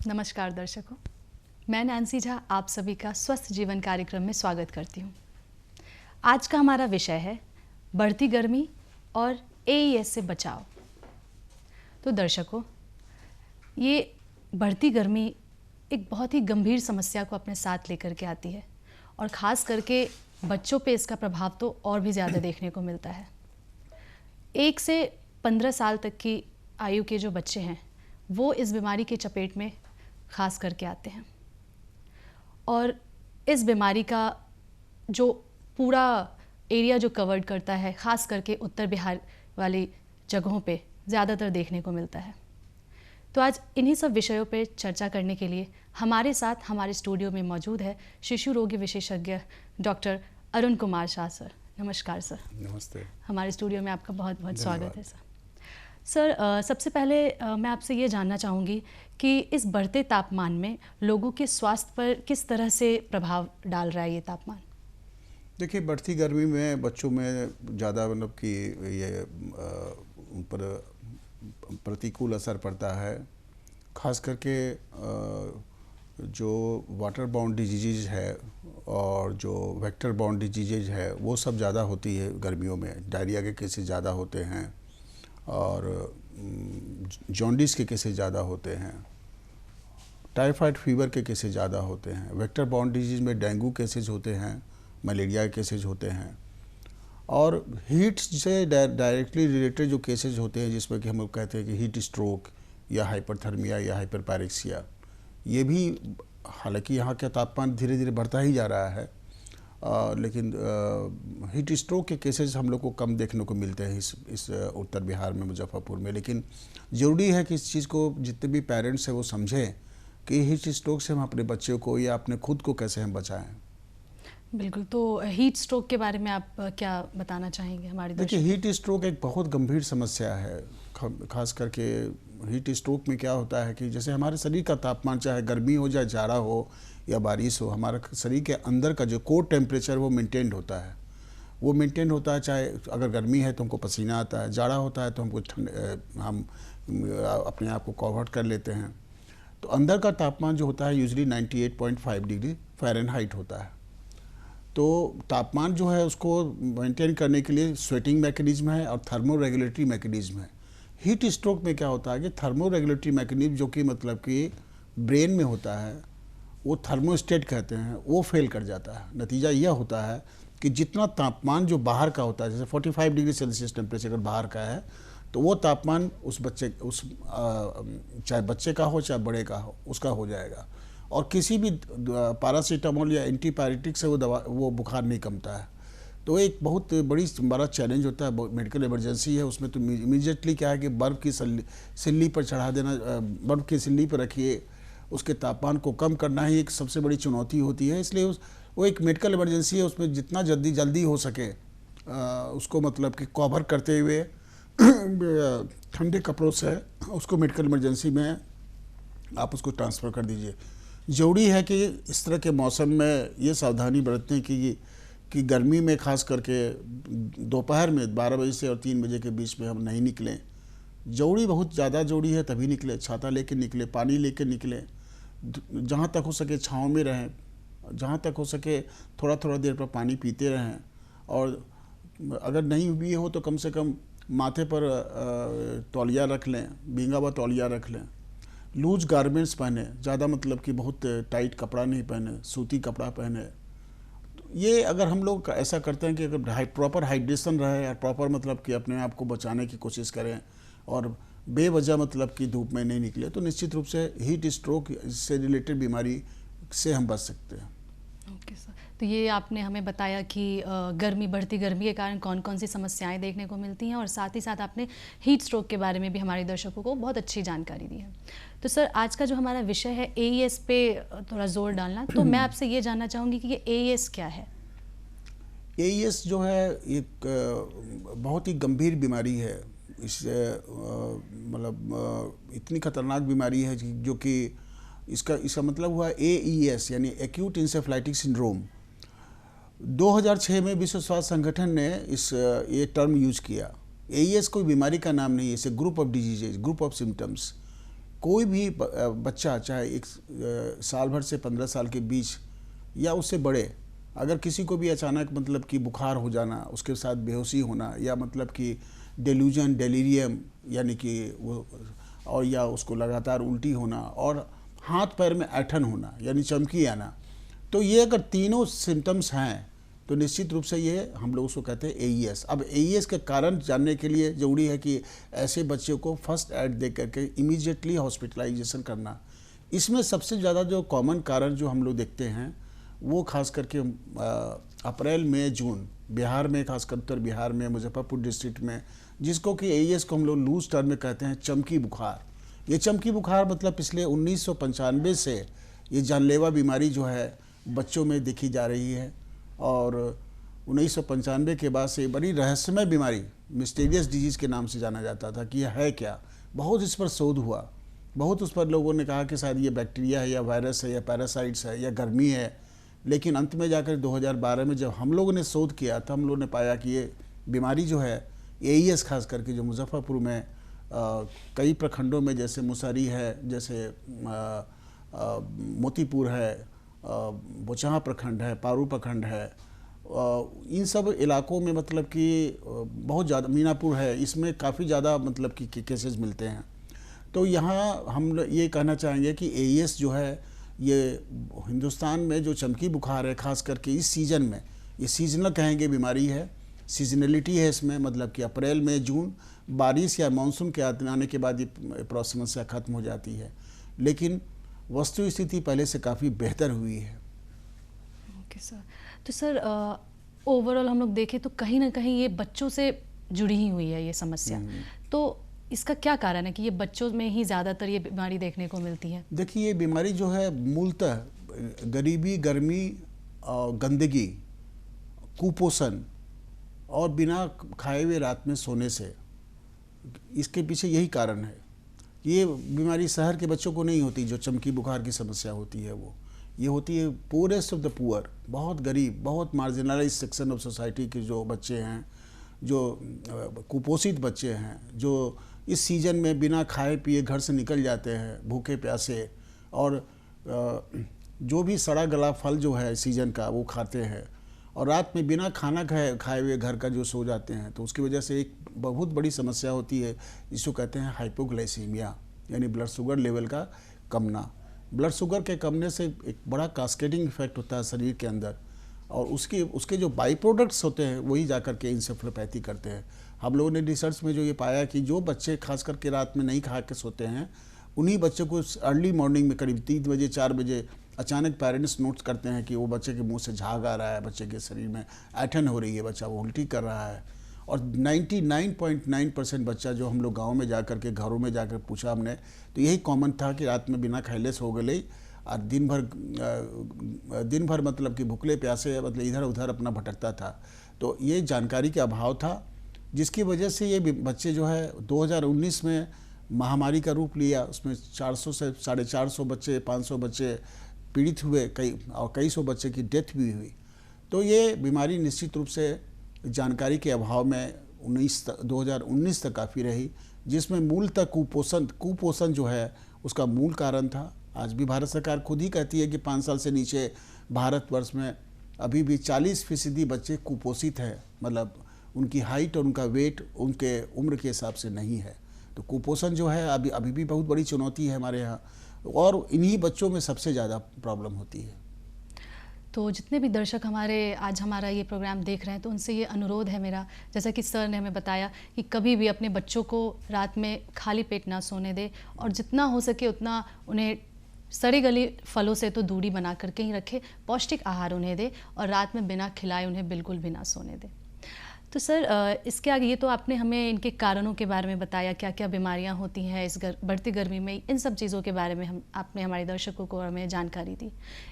नमस्कार दर्शकों, मैं नैन्सी झा आप सभी का स्वस्थ जीवन कार्यक्रम में स्वागत करती हूँ। आज का हमारा विषय है बढ़ती गर्मी और एईएस से बचाव। तो दर्शकों, ये बढ़ती गर्मी एक बहुत ही गंभीर समस्या को अपने साथ लेकर के आती है और ख़ास करके बच्चों पे इसका प्रभाव तो और भी ज़्यादा देखने को मिलता है। 1 से 15 साल तक की आयु के जो बच्चे हैं वो इस बीमारी की चपेट में ख़ास करके आते हैं और इस बीमारी का जो पूरा एरिया जो कवर्ड करता है, ख़ास करके उत्तर बिहार वाली जगहों पे ज़्यादातर देखने को मिलता है। तो आज इन्हीं सब विषयों पे चर्चा करने के लिए हमारे साथ हमारे स्टूडियो में मौजूद है शिशु रोगी विशेषज्ञ डॉक्टर अरुण कुमार शाह सर। नमस्कार सर। नमस्ते। हमारे स्टूडियो में आपका बहुत बहुत स्वागत है सर। सर, सबसे पहले मैं आपसे ये जानना चाहूँगी कि इस बढ़ते तापमान में लोगों के स्वास्थ्य पर किस तरह से प्रभाव डाल रहा है ये तापमान? देखिए, बढ़ती गर्मी में बच्चों में ज़्यादा मतलब कि ये उन पर प्रतिकूल असर पड़ता है। ख़ास करके जो वाटर बाउंड डिजीज़ है और जो वेक्टर बाउंड डिजीज़ है वो सब ज़्यादा होती है गर्मियों में। डायरिया के केसेस ज़्यादा होते हैं और जॉन्डिस के केसेस ज़्यादा होते हैं, टाइफाइड फीवर के केसेस ज़्यादा होते हैं। वेक्टर बाउंड डिजीज़ में डेंगू केसेस होते हैं, मलेरिया के केसेस होते हैं और हीट से डायरेक्टली रिलेटेड जो केसेस होते हैं जिसमें कि हम लोग कहते हैं कि हीट स्ट्रोक या हाइपरथर्मिया या हाइपरपायरेक्सिया, ये भी हालांकि यहाँ का तापमान धीरे धीरे बढ़ता ही जा रहा है लेकिन हीट स्ट्रोक के केसेस हम लोग को कम देखने को मिलते हैं इस उत्तर बिहार में, मुजफ्फरपुर में। लेकिन ज़रूरी है कि इस चीज़ को जितने भी पेरेंट्स हैं वो समझें कि हीट स्ट्रोक से हम अपने बच्चों को या अपने खुद को कैसे हम बचाएं। बिल्कुल, तो हीट स्ट्रोक के बारे में आप क्या बताना चाहेंगे हमारे दर्शकों? देखिए, हीट स्ट्रोक एक बहुत गंभीर समस्या है। खास करके हीट स्ट्रोक में क्या होता है कि जैसे हमारे शरीर का तापमान, चाहे गर्मी हो या जाड़ा हो या बारिश हो, हमारा शरीर के अंदर का जो कोर टेम्परेचर वो मेंटेन होता है। वो मेंटेन होता है, चाहे अगर गर्मी है तो हमको पसीना आता है, जाड़ा होता है तो हमको हम अपने आप को कवर कर लेते हैं। तो अंदर का तापमान जो होता है यूजली 98.5 डिग्री फ़ारेनहाइट होता है। तो तापमान जो है उसको मेंटेन करने के लिए स्वेटिंग मैकेनिज्म है और थर्मो रेगुलेटरी मैकेनिज्म है। हीट स्ट्रोक में क्या होता है कि थर्मो रेगुलेटरी मैकेनिज्म जो कि मतलब कि ब्रेन में होता है, वो थर्मोस्टेट कहते हैं, वो फेल कर जाता है। नतीजा यह होता है कि जितना तापमान जो बाहर का होता है, जैसे 45 डिग्री सेल्सियस टेम्परेचर अगर बाहर का है तो वो तापमान चाहे बच्चे का हो चाहे बड़े का हो, उसका हो जाएगा। और किसी भी पैरासीटामोल या एंटीपायरेटिक से वो बुखार नहीं कमता है। तो एक बहुत बड़ा चैलेंज होता है, मेडिकल इमरजेंसी है उसमें। तो इमीडिएटली क्या है कि बर्फ़ की सिल्ली पर चढ़ा देना, बर्फ़ की सिल्ली पर रखिए, उसके तापमान को कम करना ही एक सबसे बड़ी चुनौती होती है। इसलिए वो एक मेडिकल इमरजेंसी है, उसमें जितना जल्दी हो सके उसको मतलब कि कवर करते हुए ठंडे कपड़ों से उसको मेडिकल इमरजेंसी में आप उसको ट्रांसफ़र कर दीजिए। ज़रूरी है कि इस तरह के मौसम में ये सावधानी बरतें कि गर्मी में ख़ास करके दोपहर में 12 बजे से और 3 बजे के बीच में हम नहीं निकलें। बहुत ज़्यादा ज़रूरी है तभी निकले, छाता लेकर निकले, पानी लेकर निकलें, जहाँ तक हो सके छाँव में रहें, जहाँ तक हो सके थोड़ा देर पर पानी पीते रहें और अगर नहीं भी हो तो कम से कम माथे पर तौलिया रख लें, भींगा हुआ तौलिया रख लें। लूज गारमेंट्स पहने, ज़्यादा मतलब कि बहुत टाइट कपड़ा नहीं पहने, सूती कपड़ा पहने। तो ये अगर हम लोग ऐसा करते हैं कि अगर प्रॉपर हाइड्रेशन रहे और प्रॉपर मतलब कि अपने आप को बचाने की कोशिश करें और बेवजह मतलब कि धूप में नहीं निकले, तो निश्चित रूप से हीट स्ट्रोक से रिलेटेड बीमारी से हम बच सकते हैं। ओके सर, तो ये आपने हमें बताया कि बढ़ती गर्मी के कारण कौन कौन सी समस्याएं देखने को मिलती हैं और साथ ही साथ आपने हीट स्ट्रोक के बारे में भी हमारे दर्शकों को बहुत अच्छी जानकारी दी है। तो सर, आज का जो हमारा विषय है एईएस पे थोड़ा जोर डालना, तो मैं आपसे ये जानना चाहूँगी कि ये एईएस क्या है? एईएस जो है एक बहुत ही गंभीर बीमारी है। इससे मतलब इतनी खतरनाक बीमारी है जो कि इसका मतलब हुआ एईएस यानी एक्यूट इंसेफ्लाइटिक सिंड्रोम। 2006 में विश्व स्वास्थ्य संगठन ने ये टर्म यूज किया। एईएस कोई बीमारी का नाम नहीं है, इसे group of diseases, group of symptoms. कोई भी बच्चा चाहे एक साल भर से 15 साल के बीच या उससे बड़े, अगर किसी को भी अचानक मतलब कि बुखार हो जाना, उसके साथ बेहोशी होना, या मतलब कि डेल्यूजन, डेलीरियम यानी कि वो, और या उसको लगातार उल्टी होना और हाथ पैर में ऐंठन होना यानी चमकी आना, तो ये अगर तीनों सिम्टम्स हैं तो निश्चित रूप से ये हम लोग उसको कहते हैं एईएस। अब एईएस के कारण जानने के लिए ज़रूरी है कि ऐसे बच्चे को फर्स्ट एड दे करके इमीडिएटली हॉस्पिटलाइजेशन करना। इसमें सबसे ज़्यादा जो कॉमन कारण जो हम लोग देखते हैं वो खास करके अप्रैल मई जून बिहार में, खासकर उत्तर बिहार में, मुजफ्फरपुर डिस्ट्रिक्ट में, जिसको कि एईएस को हम लोग लूज टर्म में कहते हैं चमकी बुखार। ये चमकी बुखार मतलब पिछले 1995 से ये जानलेवा बीमारी जो है बच्चों में देखी जा रही है, और 1995 के बाद से बड़ी रहस्यमय बीमारी, मिस्टीरियस डिजीज़ के नाम से जाना जाता था कि यह है क्या। बहुत इस पर शोध हुआ, बहुत उस पर लोगों ने कहा कि शायद ये बैक्टीरिया है या वायरस है या पैरासाइट्स है या गर्मी है, लेकिन अंत में जाकर 2012 में जब हम लोगों ने शोध किया था, हम लोगों ने पाया कि ये बीमारी जो है एईएस खास करके जो मुजफ्फरपुर में कई प्रखंडों में, जैसे मुसहरी है, जैसे मोतीपुर है, बोचहा प्रखंड है, पारू प्रखंड है, इन सब इलाकों में मतलब कि बहुत ज़्यादा, मीनापुर है, इसमें काफ़ी ज़्यादा मतलब कि केसेस मिलते हैं। तो यहाँ हम ये कहना चाहेंगे कि एईएस जो है ये हिंदुस्तान में जो चमकी बुखार है, ख़ास करके इस सीज़न में, ये सीजनल कहेंगे बीमारी है, सीजनलिटी है इसमें, मतलब कि अप्रैल मई जून बारिश या मानसून के आने के बाद ये समस्या ख़त्म हो जाती है, लेकिन वस्तु स्थिति पहले से काफ़ी बेहतर हुई है। Okay sir. तो सर ओवरऑल हम लोग देखें तो कहीं ना कहीं ये बच्चों से जुड़ी ही हुई है ये समस्या, तो इसका क्या कारण है कि ये बच्चों में ही ज़्यादातर ये बीमारी देखने को मिलती है? देखिए, ये बीमारी जो है मूलतः गरीबी, गर्मी, गंदगी, कुपोषण और बिना खाए हुए रात में सोने से, इसके पीछे यही कारण है। ये बीमारी शहर के बच्चों को नहीं होती, जो चमकी बुखार की समस्या होती है वो, ये होती है पूरेस्ट ऑफ द पुअर, बहुत गरीब, बहुत मार्जिनलाइज सेक्शन ऑफ सोसाइटी के जो बच्चे हैं, जो कुपोषित बच्चे हैं, जो इस सीज़न में बिना खाए पिए घर से निकल जाते हैं भूखे प्यासे, और जो भी सड़ा गला फल जो है सीज़न का वो खाते हैं, और रात में बिना खाना खाए हुए घर का जो सो जाते हैं, तो उसकी वजह से एक बहुत बड़ी समस्या होती है जिसको कहते हैं हाइपोग्लाइसीमिया, यानी ब्लड शुगर लेवल का कमना। ब्लड शुगर के कमने से एक बड़ा कास्केडिंग इफेक्ट होता है शरीर के अंदर, और उसके जो बाई प्रोडक्ट्स होते हैं वही जाकर के इंसेफ्लोपैथी करते हैं। हम लोगों ने रिसर्च में जो ये पाया कि जो बच्चे खास करके रात में नहीं खा के सोते हैं, उन्हीं बच्चों को अर्ली मॉर्निंग में करीब 3 बजे 4 बजे अचानक पेरेंट्स नोट करते हैं कि वो बच्चे के मुंह से झाग आ रहा है, बच्चे के शरीर में ऐंठन हो रही है, बच्चा वो उल्टी कर रहा है। और 99.9% बच्चा जो हम लोग गाँव में जा कर के, घरों में जाकर पूछा हमने, तो यही कॉमन था कि रात में बिना खैले सो गए और दिन भर मतलब कि भूखले प्यासे मतलब इधर उधर अपना भटकता था। तो ये जानकारी का अभाव था, जिसकी वजह से ये बच्चे जो है 2019 में महामारी का रूप लिया। उसमें 400 से 450 बच्चे, 500 बच्चे पीड़ित हुए, कई सौ बच्चे की डेथ भी हुई। तो ये बीमारी निश्चित रूप से जानकारी के अभाव में 2019 तक काफ़ी रही, जिसमें मूलतः कुपोषण जो है उसका मूल कारण था। आज भी भारत सरकार खुद ही कहती है कि 5 साल से नीचे भारतवर्ष में अभी भी 40% बच्चे कुपोषित हैं, मतलब उनकी हाइट और उनका वेट उनके उम्र के हिसाब से नहीं है। तो कुपोषण जो है अभी भी बहुत बड़ी चुनौती है हमारे यहाँ, और इन्हीं बच्चों में सबसे ज़्यादा प्रॉब्लम होती है। तो जितने भी दर्शक आज हमारा ये प्रोग्राम देख रहे हैं, तो उनसे ये अनुरोध है मेरा, जैसा कि सर ने हमें बताया कि कभी भी अपने बच्चों को रात में खाली पेट ना सोने दे, और जितना हो सके उतना उन्हें सड़ी गली फलों से तो दूरी बना करके ही रखे, पौष्टिक आहार उन्हें दे, और रात में बिना खिलाए उन्हें बिल्कुल भी ना सोने दे। तो सर इसके आगे ये तो आपने हमें इनके कारणों के बारे में बताया, क्या क्या बीमारियां होती हैं इस बढ़ती गर्मी में, इन सब चीज़ों के बारे में आपने हमारे दर्शकों को हमें जानकारी दी।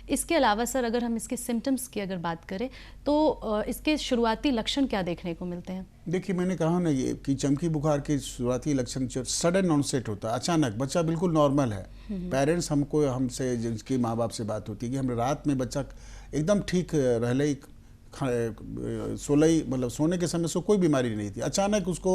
इसके अलावा सर अगर हम इसके सिम्टम्स की अगर बात करें तो इसके शुरुआती लक्षण क्या देखने को मिलते हैं? देखिए, मैंने कहा ना ये कि चमकी बुखार के शुरुआती लक्षण जो सडन ऑनसेट होता है, अचानक बच्चा बिल्कुल नॉर्मल है, पेरेंट्स हमसे जिनकी माँ बाप से बात होती है कि हम रात में बच्चा एकदम ठीक रहले, मतलब सोने के समय उसको कोई बीमारी नहीं थी, अचानक उसको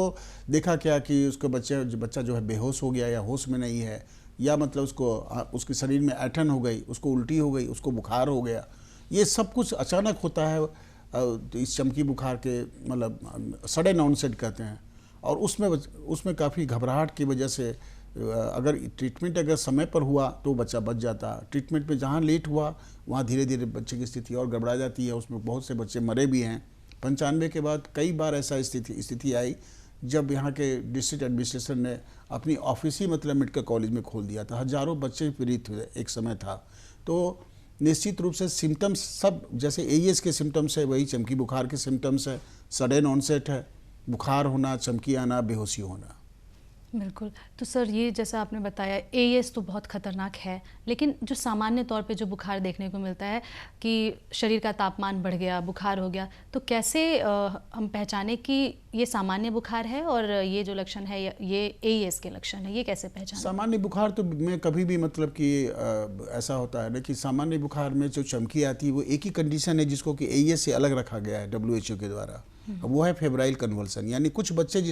देखा क्या कि उसको बच्चा जो है बेहोश हो गया या होश में नहीं है, या मतलब उसको उसके शरीर में ऐंठन हो गई, उसको उल्टी हो गई, उसको बुखार हो गया, ये सब कुछ अचानक होता है। तो इस चमकी बुखार के मतलब सडन ऑनसेट कहते हैं, और उसमें काफ़ी घबराहट की वजह से अगर ट्रीटमेंट अगर समय पर हुआ तो बच्चा बच जाता। ट्रीटमेंट में जहाँ लेट हुआ वहाँ धीरे धीरे बच्चे की स्थिति और गड़बड़ा जाती है। उसमें बहुत से बच्चे मरे भी हैं। 95 के बाद कई बार ऐसा स्थिति आई जब यहाँ के डिस्ट्रिक्ट एडमिनिस्ट्रेशन ने अपनी ऑफिस ही मतलब मेडिकल कॉलेज में खोल दिया था। हजारों बच्चे पीड़ित हुए, एक समय था। तो निश्चित रूप से सिम्टम्स सब जैसे एईएस के सिम्टम्स है, वही चमकी बुखार के सिम्टम्स है। सडन ऑनसेट है, बुखार होना, चमकी आना, बेहोशी होना। बिल्कुल। तो सर ये जैसा आपने बताया एईएस तो बहुत ख़तरनाक है, लेकिन जो सामान्य तौर पे जो बुखार देखने को मिलता है कि शरीर का तापमान बढ़ गया, बुखार हो गया, तो कैसे हम पहचाने कि ये सामान्य बुखार है और ये जो लक्षण है ये एईएस के लक्षण है, ये कैसे पहचाने? सामान्य बुखार तो में कभी भी मतलब कि ऐसा होता है ना कि सामान्य बुखार में जो चमकी आती है वो एक ही कंडीशन है जिसको कि एईएस से अलग रखा गया है डब्ल्यूएचओ के द्वारा। वो है फेब्राइल कन्वल्सन, यानी कुछ बच्चे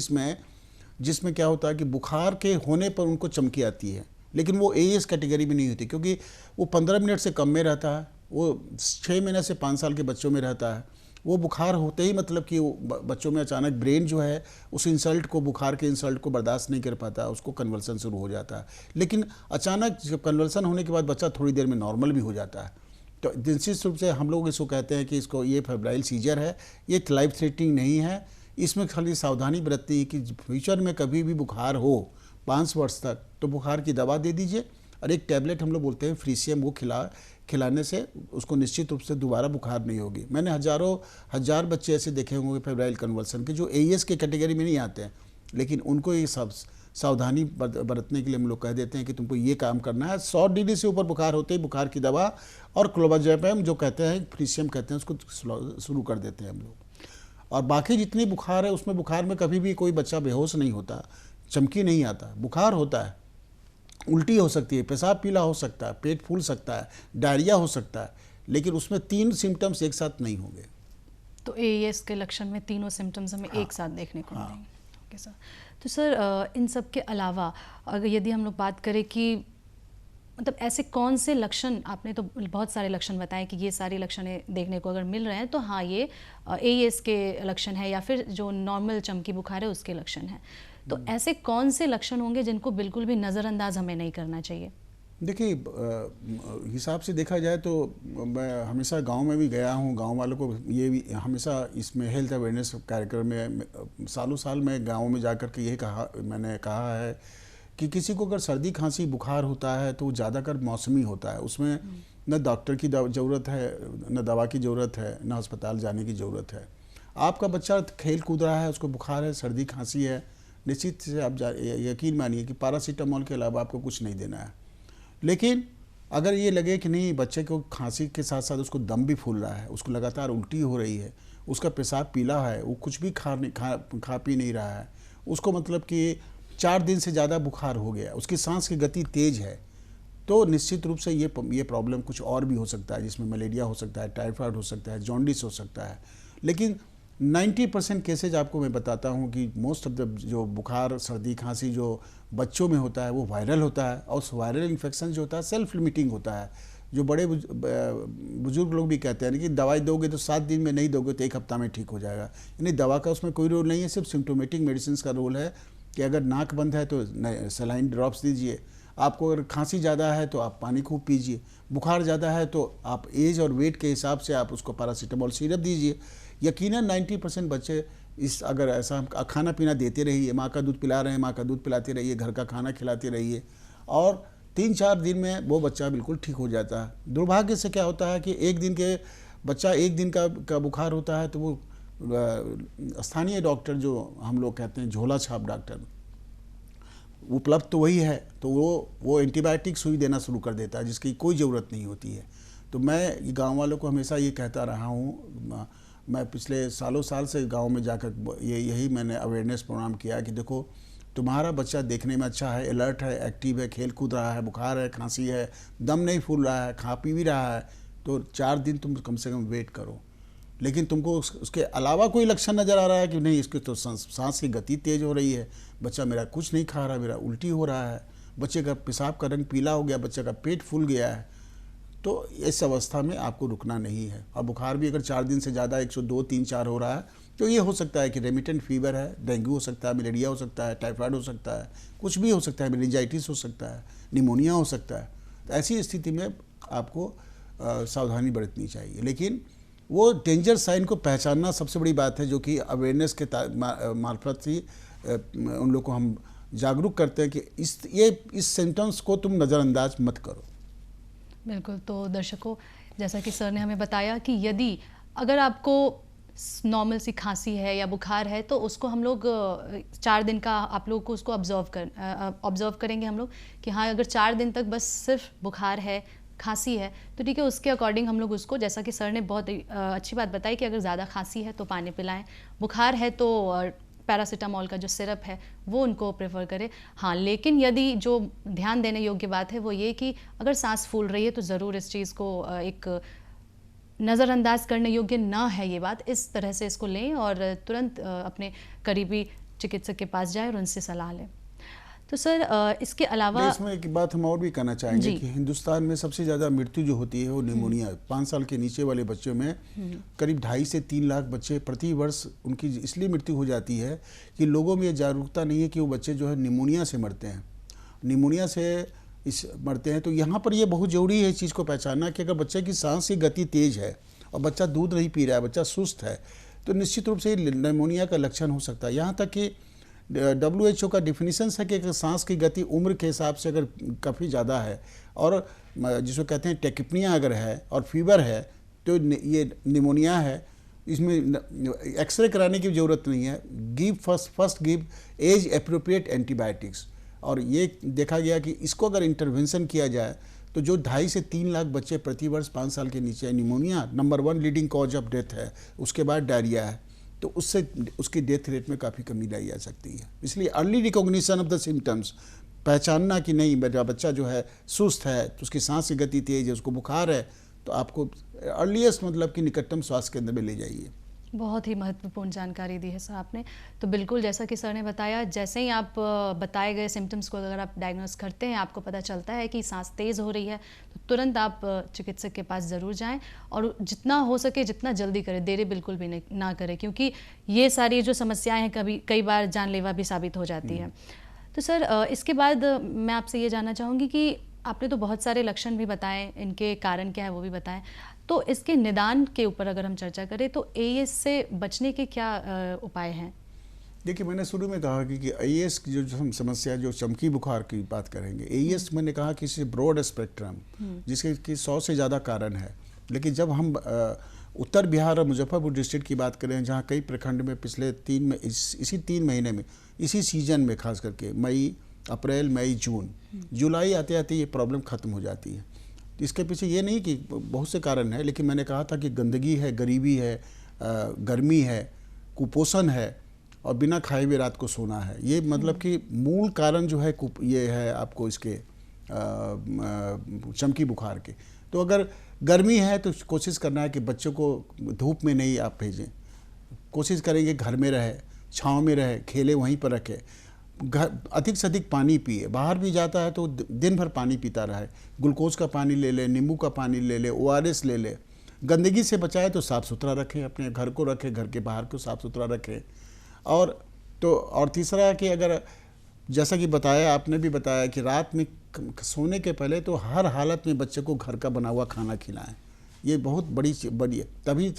जिसमें क्या होता है कि बुखार के होने पर उनको चमकी आती है, लेकिन वो एईएस कैटेगरी में नहीं होती, क्योंकि वो 15 मिनट से कम में रहता है, वो 6 महीने से 5 साल के बच्चों में रहता है। वो बुखार होते ही मतलब कि बच्चों में अचानक ब्रेन जो है उस इंसल्ट को, बुखार के इंसल्ट को बर्दाश्त नहीं कर पाता, उसको कन्वल्सन शुरू हो जाता है। लेकिन अचानक जब कन्वल्सन होने के बाद बच्चा थोड़ी देर में नॉर्मल भी हो जाता है। तो निश्चित रूप से हम लोग इसको कहते हैं कि इसको ये फेब्राइल सीजर है, ये लाइफ थ्रेटनिंग नहीं है। इसमें खाली सावधानी बरतनी है कि फ्यूचर में कभी भी बुखार हो 5 वर्ष तक तो बुखार की दवा दे दीजिए, और एक टैबलेट हम लोग बोलते हैं फ्रीसियम, वो खिलाने से उसको निश्चित रूप से दोबारा बुखार नहीं होगी। मैंने हजार बच्चे ऐसे देखे होंगे फेब्राइल कन्वल्सन के जो एईएस के कैटेगरी में नहीं आते हैं, लेकिन उनको ये सब सावधानी बरतने के लिए हम लोग कह देते हैं कि तुमको ये काम करना है। 100 डिग्री से ऊपर बुखार होते ही बुखार की दवा और क्लोबाज़ेपम जो कहते हैं, फ्रीसियम कहते हैं, उसको शुरू कर देते हैं हम लोग। और बाकी जितनी बुखार है उसमें बुखार में कभी भी कोई बच्चा बेहोश नहीं होता, चमकी नहीं आता। बुखार होता है, उल्टी हो सकती है, पेशाब पीला हो सकता है, पेट फूल सकता है, डायरिया हो सकता है, लेकिन उसमें 3 सिम्टम्स एक साथ नहीं होंगे। तो एईएस के लक्षण में तीनों सिम्टम्स हमें एक साथ देखने को मिलेंगे। Okay sir. तो सर इन सब के अलावा अगर यदि हम लोग बात करें कि मतलब ऐसे कौन से लक्षण, आपने तो बहुत सारे लक्षण बताए कि ये सारे लक्षण देखने को अगर मिल रहे हैं तो हाँ ये एईएस के लक्षण है या फिर जो नॉर्मल चमकी बुखार है उसके लक्षण है। तो ऐसे कौन से लक्षण होंगे जिनको बिल्कुल भी नज़रअंदाज हमें नहीं करना चाहिए? देखिए, हिसाब से देखा जाए तो मैं हमेशा गांव में भी गया हूं, गांव वालों को ये भी हमेशा इसमें हेल्थ अवेयरनेस कार्यक्रम में सालों साल में गाँव में जाकर के यही मैंने कहा है कि किसी को अगर सर्दी खांसी बुखार होता है तो ज़्यादातर मौसमी होता है। उसमें न डॉक्टर की ज़रूरत है, न दवा की ज़रूरत है, न अस्पताल जाने की ज़रूरत है। आपका बच्चा खेल कूद रहा है, उसको बुखार है, सर्दी खांसी है, निश्चित से आप यकीन मानिए कि पैरासीटामोल के अलावा आपको कुछ नहीं देना है। लेकिन अगर ये लगे कि नहीं, बच्चे को खांसी के साथ साथ उसको दम भी फूल रहा है, उसको लगातार उल्टी हो रही है, उसका पेशाब पीला है, वो कुछ भी खा पी नहीं रहा है, उसको मतलब कि 4 दिन से ज़्यादा बुखार हो गया, उसकी सांस की गति तेज़ है, तो निश्चित रूप से ये प्रॉब्लम कुछ और भी हो सकता है, जिसमें मलेरिया हो सकता है, टाइफाइड हो सकता है, जॉन्डिस हो सकता है। लेकिन 90% केसेज आपको मैं बताता हूँ कि मोस्ट ऑफ द जो बुखार सर्दी खांसी जो बच्चों में होता है वो वायरल होता है, और उस वायरल इन्फेक्शन जो होता है सेल्फ लिमिटिंग होता है। जो बड़े बुजुर्ग लोग भी कहते हैं कि दवाई दोगे तो 7 दिन में नहीं दोगे तो 1 हफ्ता में ठीक हो जाएगा, यानी दवा का उसमें कोई रोल नहीं है, सिर्फ सिम्टोमेटिक मेडिसिन का रोल है कि अगर नाक बंद है तो सलाइन ड्रॉप्स दीजिए, आपको अगर खांसी ज़्यादा है तो आप पानी खूब पीजिए, बुखार ज़्यादा है तो आप एज और वेट के हिसाब से आप उसको पैरासीटामोल सिरप दीजिए। यकीनन 90% बच्चे इस अगर ऐसा खाना पीना देते रहिए, माँ का दूध पिला रहे हैं, माँ का दूध पिलाते रहिए, घर का खाना खिलाते रहिए, और 3-4 दिन में वो बच्चा बिल्कुल ठीक हो जाता है। दुर्भाग्य से क्या होता है कि बच्चा एक दिन का बुखार होता है तो वो स्थानीय डॉक्टर जो हम लोग कहते हैं झोला छाप डॉक्टर, उपलब्ध तो वही है, तो वो एंटीबायोटिक सुई देना शुरू कर देता है जिसकी कोई ज़रूरत नहीं होती है। तो मैं गांव वालों को हमेशा ये कहता रहा हूँ, मैं पिछले सालों साल से गांव में जाकर यही मैंने अवेयरनेस प्रोग्राम किया कि देखो तुम्हारा बच्चा देखने में अच्छा है, अलर्ट है, एक्टिव है, खेल कूद रहा है, बुखार है, खांसी है, दम नहीं फूल रहा है, खा पी भी रहा है, तो 4 दिन तुम कम से कम वेट करो। लेकिन तुमको उसके अलावा कोई लक्षण नज़र आ रहा है कि नहीं, इसकी तो सांस की गति तेज़ हो रही है, बच्चा मेरा कुछ नहीं खा रहा, मेरा उल्टी हो रहा है, बच्चे का पेशाब का रंग पीला हो गया, बच्चे का पेट फूल गया है, तो इस अवस्था में आपको रुकना नहीं है। और बुखार भी अगर 4 दिन से ज़्यादा 102, 3, 4 हो रहा है तो ये हो सकता है कि रेमिटेंट फीवर है, डेंगू हो सकता है, मलेरिया हो सकता है, टाइफाइड हो सकता है, कुछ भी हो सकता है, मेनिंजाइटिस हो सकता है, निमोनिया हो सकता है। तो ऐसी स्थिति में आपको सावधानी बरतनी चाहिए। लेकिन वो डेंजर साइन को पहचानना सबसे बड़ी बात है, जो कि अवेयरनेस के मार्फत ही उन लोग को हम जागरूक करते हैं कि इस सिम्टम्स को तुम नज़रअंदाज मत करो। बिल्कुल। तो दर्शकों, जैसा कि सर ने हमें बताया कि यदि अगर आपको नॉर्मल सी खांसी है या बुखार है तो उसको हम लोग 4 दिन का आप लोग को उसको ऑब्जर्व करेंगे हम लोग कि हाँ, अगर 4 दिन तक बस सिर्फ बुखार है, खांसी है, तो ठीक है, उसके अकॉर्डिंग हम लोग उसको, जैसा कि सर ने बहुत अच्छी बात बताई कि अगर ज़्यादा खांसी है तो पानी पिलाएं, बुखार है तो पैरासीटामोल का जो सिरप है वो उनको प्रेफर करें। हाँ, लेकिन यदि जो ध्यान देने योग्य बात है वो ये कि अगर सांस फूल रही है तो ज़रूर इस चीज़ को एक नज़रअंदाज करने योग्य ना है ये बात, इस तरह से इसको लें और तुरंत अपने करीबी चिकित्सक के पास जाएं और उनसे सलाह लें। तो सर इसके अलावा इसमें एक बात हम और भी कहना चाहेंगे कि हिंदुस्तान में सबसे ज़्यादा मृत्यु जो होती है वो निमोनिया, 5 साल के नीचे वाले बच्चों में करीब 2.5 से 3 लाख बच्चे प्रति वर्ष उनकी इसलिए मृत्यु हो जाती है कि लोगों में ये जागरूकता नहीं है कि वो बच्चे जो है निमोनिया से मरते हैं, निमोनिया से मरते हैं। तो यहाँ पर ये बहुत ज़रूरी है इस चीज़ को पहचानना कि अगर बच्चे की सांस की गति तेज़ है और बच्चा दूध नहीं पी रहा है, बच्चा सुस्त है, तो निश्चित रूप से निमोनिया का लक्षण हो सकता है। यहाँ तक कि WHO का डिफिनीशन है कि अगर सांस की गति उम्र के हिसाब से अगर काफ़ी ज़्यादा है और जिसको कहते हैं टेकिपनिया अगर है और फीवर है तो ये निमोनिया है। इसमें एक्सरे कराने की ज़रूरत नहीं है। First give as appropriate antibiotics, और ये देखा गया कि इसको अगर इंटरवेंशन किया जाए तो जो 2.5 से 3 लाख बच्चे प्रति वर्ष 5 साल के नीचे, pneumonia number 1 leading cause of death है, उसके बाद डायरिया है, तो उससे उसकी डेथ रेट में काफ़ी कमी लाई जा सकती है। इसलिए early recognition of the symptoms, पहचानना कि नहीं मेरा बच्चा जो है सुस्त है, तो उसकी सांस की गति तेज है, उसको बुखार है, तो आपको अर्लीस्ट मतलब कि निकटतम स्वास्थ्य केंद्र में ले जाइए। बहुत ही महत्वपूर्ण जानकारी दी है सर आपने। तो बिल्कुल जैसा कि सर ने बताया, जैसे ही आप बताए गए सिम्टम्स को अगर आप डायग्नोस करते हैं, आपको पता चलता है कि सांस तेज़ हो रही है, तो तुरंत आप चिकित्सक के पास ज़रूर जाएं और जितना हो सके जितना जल्दी करें, देरी बिल्कुल भी ना करें, क्योंकि ये सारी जो समस्याएँ हैं कई बार जानलेवा भी साबित हो जाती हैं। तो सर इसके बाद मैं आपसे ये जानना चाहूँगी कि आपने तो बहुत सारे लक्षण भी बताए, इनके कारण क्या है वो भी बताएं, तो इसके निदान के ऊपर अगर हम चर्चा करें तो AS से बचने के क्या उपाय हैं? देखिए, मैंने शुरू में कहा कि AS की जो हम समस्या, जो चमकी बुखार की बात करेंगे, AS मैंने कहा कि इसे ब्रॉड स्पेक्ट्रम, जिसके कि 100 से ज़्यादा कारण है। लेकिन जब हम उत्तर बिहार और मुजफ्फरपुर डिस्ट्रिक्ट की बात करें, जहाँ कई प्रखंड में पिछले इसी 3 महीने में, इसी सीजन में खास करके अप्रैल मई जून जुलाई आते आते ये प्रॉब्लम ख़त्म हो जाती है। इसके पीछे ये नहीं कि बहुत से कारण हैं, लेकिन मैंने कहा था कि गंदगी है, गरीबी है, गर्मी है, कुपोषण है और बिना खाए हुए रात को सोना है। ये मतलब कि मूल कारण जो है ये है आपको इसके चमकी बुखार के। तो अगर गर्मी है तो कोशिश करना है कि बच्चों को धूप में नहीं आप भेजें, कोशिश करेंगे घर में रहे, छाँव में रहे, खेले वहीं पर रखे, अधिक से अधिक पानी पिए, बाहर भी जाता है तो दिन भर पानी पीता रहे, ग्लूकोज का पानी ले ले, नींबू का पानी ले ले, ORS ले ले। गंदगी से बचाए तो साफ़ सुथरा रखें, अपने घर को रखें, घर के बाहर को साफ़ सुथरा रखें। और तीसरा है कि अगर जैसा कि बताया, आपने भी बताया कि रात में सोने के पहले तो हर हालत में बच्चे को घर का बना हुआ खाना खिलाएं। ये बहुत बड़ी है। तभी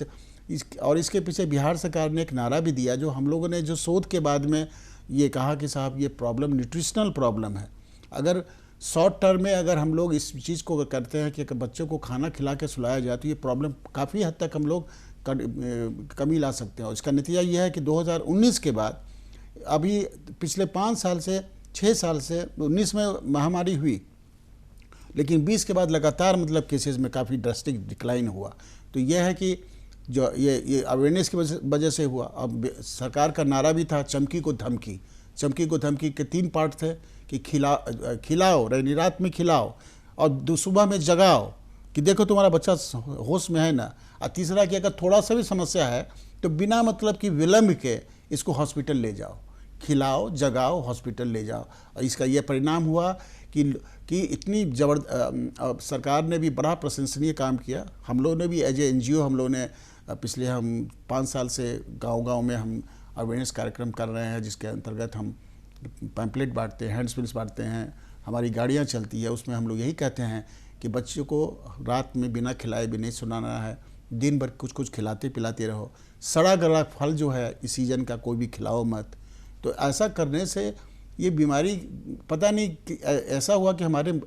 और इसके पीछे बिहार सरकार ने एक नारा भी दिया, जो हम लोगों ने जो शोध के बाद में ये कहा कि साहब ये प्रॉब्लम न्यूट्रिशनल प्रॉब्लम है। अगर शॉर्ट टर्म में अगर हम लोग इस चीज़ को करते हैं कि बच्चों को खाना खिला के सुलाया जाए, तो ये प्रॉब्लम काफ़ी हद तक हम लोग कमी ला सकते हैं। और इसका नतीजा ये है कि 2019 के बाद अभी पिछले 5 साल से 6 साल से 19 में महामारी हुई, लेकिन 20 के बाद लगातार मतलब केसेस में काफ़ी ड्रास्टिक डिक्लाइन हुआ। तो यह है कि जो ये अवेयरनेस की वजह से हुआ। अब सरकार का नारा भी था चमकी को धमकी। चमकी को धमकी के 3 पार्ट थे कि खिलाओ, रात में खिलाओ, और सुबह में जगाओ कि देखो तुम्हारा बच्चा होश में है ना। और तीसरा कि अगर थोड़ा सा भी समस्या है तो बिना मतलब कि विलम्ब के इसको हॉस्पिटल ले जाओ, खिलाओ, जगाओ, हॉस्पिटल ले जाओ। और इसका ये परिणाम हुआ कि इतनी सरकार ने भी बड़ा प्रशंसनीय काम किया। हम लोगों ने भी एज ए NGO हम लोगों ने पिछले हम 5 साल से गांव-गांव में हम अवेयरनेस कार्यक्रम कर रहे हैं, जिसके अंतर्गत हम पैम्पलेट बांटते हैं, हैंड्सबिल्स बांटते हैं, हमारी गाड़ियाँ चलती है। उसमें हम लोग यही कहते हैं कि बच्चों को रात में बिना खिलाए भी नहीं सुलाना है, दिन भर कुछ कुछ खिलाते पिलाते रहो। सड़ा गला फल जो है इस सीज़न का कोई भी खिलाओ मत। तो ऐसा करने से ये बीमारी पता नहीं ऐसा हुआ कि हमारे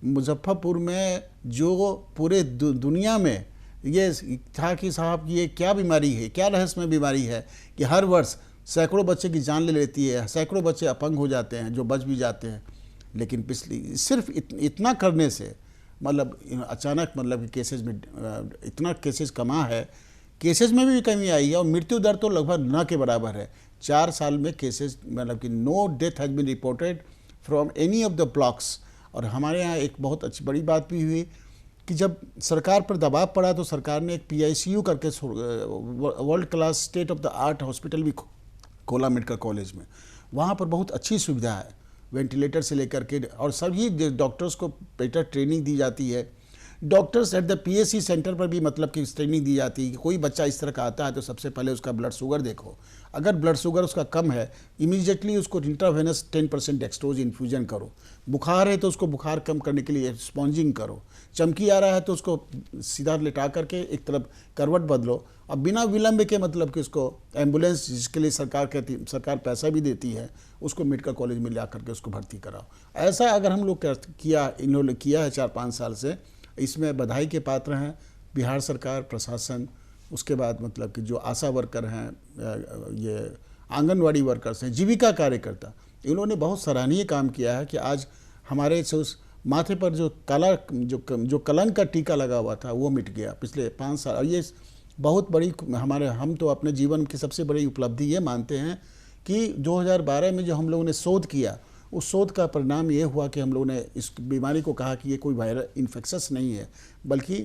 मुजफ्फरपुर में जो पूरे दुनिया में ये था कि साहब ये क्या बीमारी है, क्या रहस्यमय बीमारी है कि हर वर्ष सैकड़ों बच्चे की जान ले लेती है, सैकड़ों बच्चे अपंग हो जाते हैं जो बच भी जाते हैं। लेकिन पिछली सिर्फ इतना करने से मतलब अचानक मतलब केसेस में इतना केसेस कमा है, केसेस में भी कमी आई है और मृत्यु दर तो लगभग न के बराबर है। 4 साल में केसेस मतलब कि no death has been reported from any of the blocks. और हमारे यहाँ एक बहुत अच्छी बड़ी बात भी हुई कि जब सरकार पर दबाव पड़ा तो सरकार ने एक PICU करके world class state of the art hospital भी खोला मेडिकल कॉलेज में। वहाँ पर बहुत अच्छी सुविधा है, वेंटिलेटर से लेकर के, और सभी डॉक्टर्स को बेटर ट्रेनिंग दी जाती है। Doctors at the PSC centre पर भी मतलब कि ट्रेनिंग दी जाती है कि कोई बच्चा इस तरह का आता है तो सबसे पहले उसका ब्लड शुगर देखो, अगर ब्लड शुगर उसका कम है इमीडिएटली उसको इंट्रावेनस 10% डेक्सट्रोज इन्फ्यूजन करो, बुखार है तो उसको बुखार कम करने के लिए स्पॉन्जिंग करो, चमकी आ रहा है तो उसको सीधा लेटा करके एक तरफ करवट बदलो, अब बिना विलंब के मतलब कि उसको एम्बुलेंस जिसके लिए सरकार पैसा भी देती है उसको मेडिकल कॉलेज में ला करके उसको भर्ती कराओ। ऐसा अगर हम लोग इन्होंने किया है 4-5 साल से, इसमें बधाई के पात्र हैं बिहार सरकार, प्रशासन, उसके बाद मतलब कि जो आशा वर्कर हैं, ये आंगनवाड़ी वर्कर्स हैं, जीविका कार्यकर्ता, इन्होंने बहुत सराहनीय काम किया है कि आज हमारे से उस माथे पर जो काला जो कलंक का टीका लगा हुआ था वो मिट गया पिछले 5 साल। और ये बहुत बड़ी हम तो अपने जीवन की सबसे बड़ी उपलब्धि ये मानते हैं कि 2012 में जो हम लोगों ने शोध किया उस शोध का परिणाम ये हुआ कि हम लोगों ने इस बीमारी को कहा कि ये कोई वायरल इन्फेक्शस नहीं है, बल्कि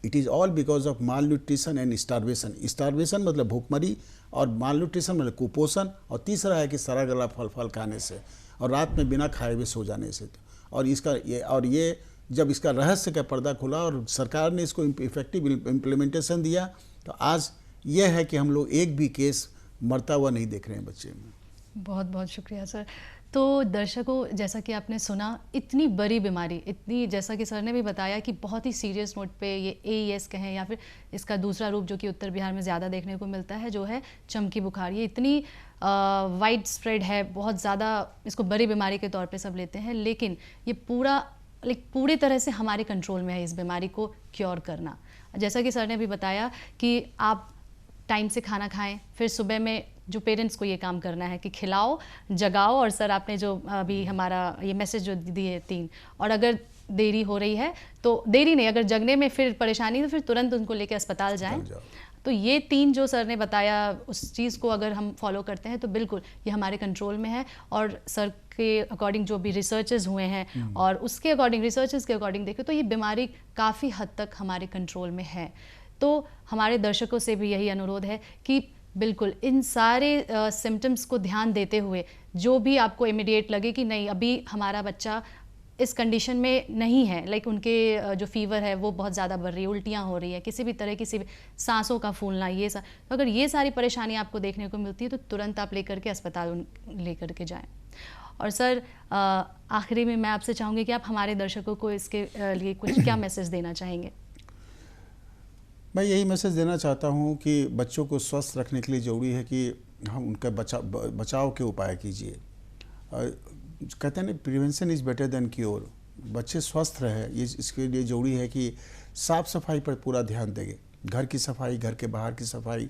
it is all because of mall nutrition and starvation मतलब भूखमरी, और माल न्यूट्रिशन मतलब कुपोषण, और तीसरा है कि सड़ा गला फल खाने से और रात में बिना खाए हुए सो जाने से। और ये जब इसका रहस्य का पर्दा खुला और सरकार ने इसको इफेक्टिव इम्प्लीमेंटेशन दिया तो आज ये है कि हम लोग एक भी केस मरता हुआ नहीं देख रहे हैं बच्चे में। बहुत बहुत शुक्रिया सर। तो दर्शकों, जैसा कि आपने सुना, इतनी बड़ी बीमारी, इतनी, जैसा कि सर ने भी बताया कि बहुत ही सीरियस नोट पे ये AES कहें या फिर इसका दूसरा रूप जो कि उत्तर बिहार में ज़्यादा देखने को मिलता है जो है चमकी बुखार, ये इतनी वाइड स्प्रेड है, बहुत ज़्यादा इसको बड़ी बीमारी के तौर पे सब लेते हैं, लेकिन ये पूरी तरह से हमारे कंट्रोल में है इस बीमारी को क्योर करना। जैसा कि सर ने भी बताया कि आप टाइम से खाना खाएं, फिर सुबह में जो पेरेंट्स को ये काम करना है कि खिलाओ, जगाओ, और सर आपने जो अभी हमारा ये मैसेज जो दिए 3, और अगर देरी हो रही है तो देरी नहीं, अगर जगने में फिर परेशानी तो फिर तुरंत उनको लेकर अस्पताल जाएं। तो ये 3 जो सर ने बताया उस चीज़ को अगर हम फॉलो करते हैं तो बिल्कुल ये हमारे कंट्रोल में है। और सर के अकॉर्डिंग जो भी रिसर्चेस हुए हैं और उसके अकॉर्डिंग, रिसर्चेस के अकॉर्डिंग देखें तो ये बीमारी काफ़ी हद तक हमारे कंट्रोल में है। तो हमारे दर्शकों से भी यही अनुरोध है कि बिल्कुल इन सारे सिम्टम्स को ध्यान देते हुए जो भी आपको इमीडिएट लगे कि नहीं अभी हमारा बच्चा इस कंडीशन में नहीं है, लाइक उनके जो फीवर है वो बहुत ज़्यादा बढ़ रही है, उल्टियाँ हो रही है, किसी भी सांसों का फूलना, ये सब, तो अगर ये सारी परेशानी आपको देखने को मिलती है तो तुरंत आप लेकर के अस्पताल लेकर के जाएं। और सर आखिरी में मैं आपसे चाहूँगी कि आप हमारे दर्शकों को इसके लिए कुछ क्या मैसेज देना चाहेंगे? मैं यही मैसेज देना चाहता हूँ कि बच्चों को स्वस्थ रखने के लिए ज़रूरी है कि हम उनका बचाव के उपाय कीजिए। कहते हैं ना, prevention is better than cure. बच्चे स्वस्थ रहे ये इसके लिए ज़रूरी है कि साफ़ सफाई पर पूरा ध्यान देंगे, घर की सफाई, घर के बाहर की सफाई,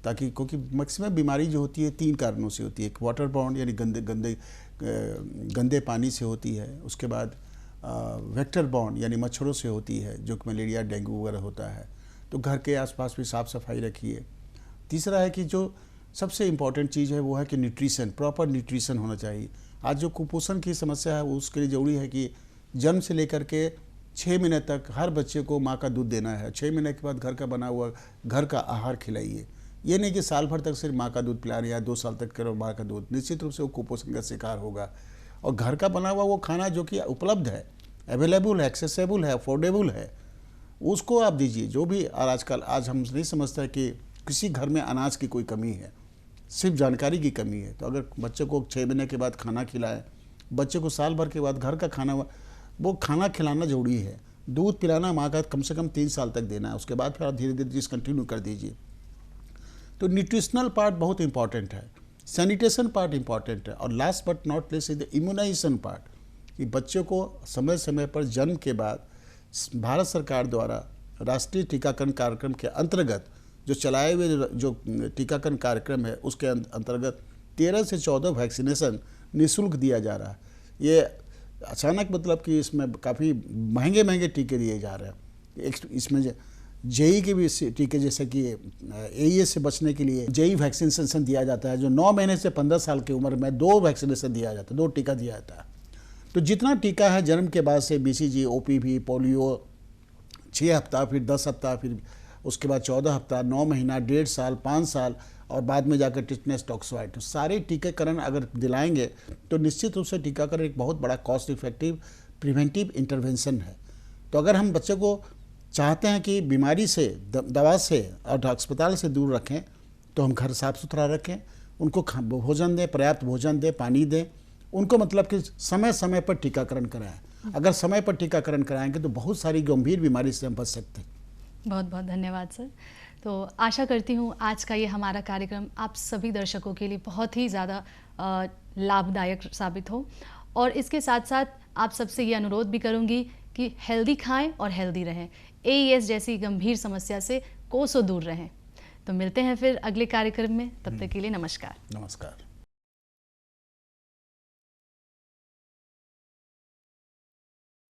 ताकि क्योंकि मैक्सिमम बीमारी जो होती है 3 कारणों से होती है। एक वाटर बॉर्न यानी गंदे पानी से होती है, उसके बाद वेक्टर बॉर्न यानी मच्छरों से होती है जो कि मलेरिया, डेंगू वगैरह होता है। तो घर के आसपास भी साफ़ सफाई रखिए। तीसरा है कि जो सबसे इम्पॉर्टेंट चीज़ है वो है कि न्यूट्रिशन, प्रॉपर न्यूट्रिशन होना चाहिए। आज जो कुपोषण की समस्या है उसके लिए ज़रूरी है कि जन्म से लेकर के 6 महीने तक हर बच्चे को माँ का दूध देना है। 6 महीने के बाद घर का बना हुआ घर का आहार खिलाइए। ये नहीं कि साल भर तक सिर्फ माँ का दूध पिला रहे या 2 साल तक करो माँ का दूध, निश्चित रूप से वो कुपोषण का शिकार होगा। और घर का बना हुआ वो खाना जो कि उपलब्ध है, अवेलेबल है, एक्सेसिबल है, अफोर्डेबल है, उसको आप दीजिए। जो भी, और आजकल आज हम नहीं समझते कि किसी घर में अनाज की कोई कमी है, सिर्फ जानकारी की कमी है। तो अगर बच्चे को 6 महीने के बाद खाना खिलाएं, बच्चे को साल भर के बाद घर का खाना, वो खाना खिलाना जरूरी है। दूध पिलाना माँ का कम से कम 3 साल तक देना है, उसके बाद फिर आप धीरे धीरे डिसकंटिन्यू कर दीजिए। तो न्यूट्रिशनल पार्ट बहुत इंपॉर्टेंट है, सैनिटेशन पार्ट इंपॉर्टेंट है, और last but not least is the immunisation part, कि बच्चों को समय समय पर जन्म के बाद भारत सरकार द्वारा राष्ट्रीय टीकाकरण कार्यक्रम के अंतर्गत जो चलाए हुए जो टीकाकरण कार्यक्रम है, उसके अंतर्गत 13 से 14 वैक्सीनेशन निःशुल्क दिया जा रहा है। ये अचानक मतलब कि इसमें काफ़ी महंगे महंगे टीके दिए जा रहे हैं। इसमें जेई के भी टीके, जैसे कि एईएस से बचने के लिए जेई वैक्सीनेशन दिया जाता है, जो 9 महीने से 15 साल की उम्र में 2 वैक्सीनेशन दिया जाता है, 2 टीका दिया जाता है। तो जितना टीका है जन्म के बाद से, बीसीजी, ओपीवी, पोलियो 6 हफ्ता, फिर 10 हफ्ता, फिर उसके बाद 14 हफ्ता, 9 महीना, 1.5 साल, 5 साल, और बाद में जाकर टिटनेस, टॉक्सोइड, तो सारे टीकाकरण अगर दिलाएंगे तो निश्चित रूप से टीकाकरण एक बहुत बड़ा कॉस्ट इफेक्टिव प्रिवेंटिव इंटरवेंशन है। तो अगर हम बच्चे को चाहते हैं कि बीमारी से, दवा से और अस्पताल से दूर रखें, तो हम घर साफ सुथरा रखें, उनको भोजन दें, पर्याप्त भोजन दें, पानी दें, उनको मतलब कि समय समय पर टीकाकरण कराएं। अगर समय पर टीकाकरण कराएंगे तो बहुत सारी गंभीर बीमारी से हम बच सकते हैं। बहुत बहुत धन्यवाद सर। तो आशा करती हूँ आज का ये हमारा कार्यक्रम आप सभी दर्शकों के लिए बहुत ही ज़्यादा लाभदायक साबित हो, और इसके साथ साथ आप सबसे ये अनुरोध भी करूँगी कि हेल्दी खाएं और हेल्दी रहें, एईएस जैसी गंभीर समस्या से कोसों दूर रहें। तो मिलते हैं फिर अगले कार्यक्रम में, तब तक के लिए नमस्कार। नमस्कार।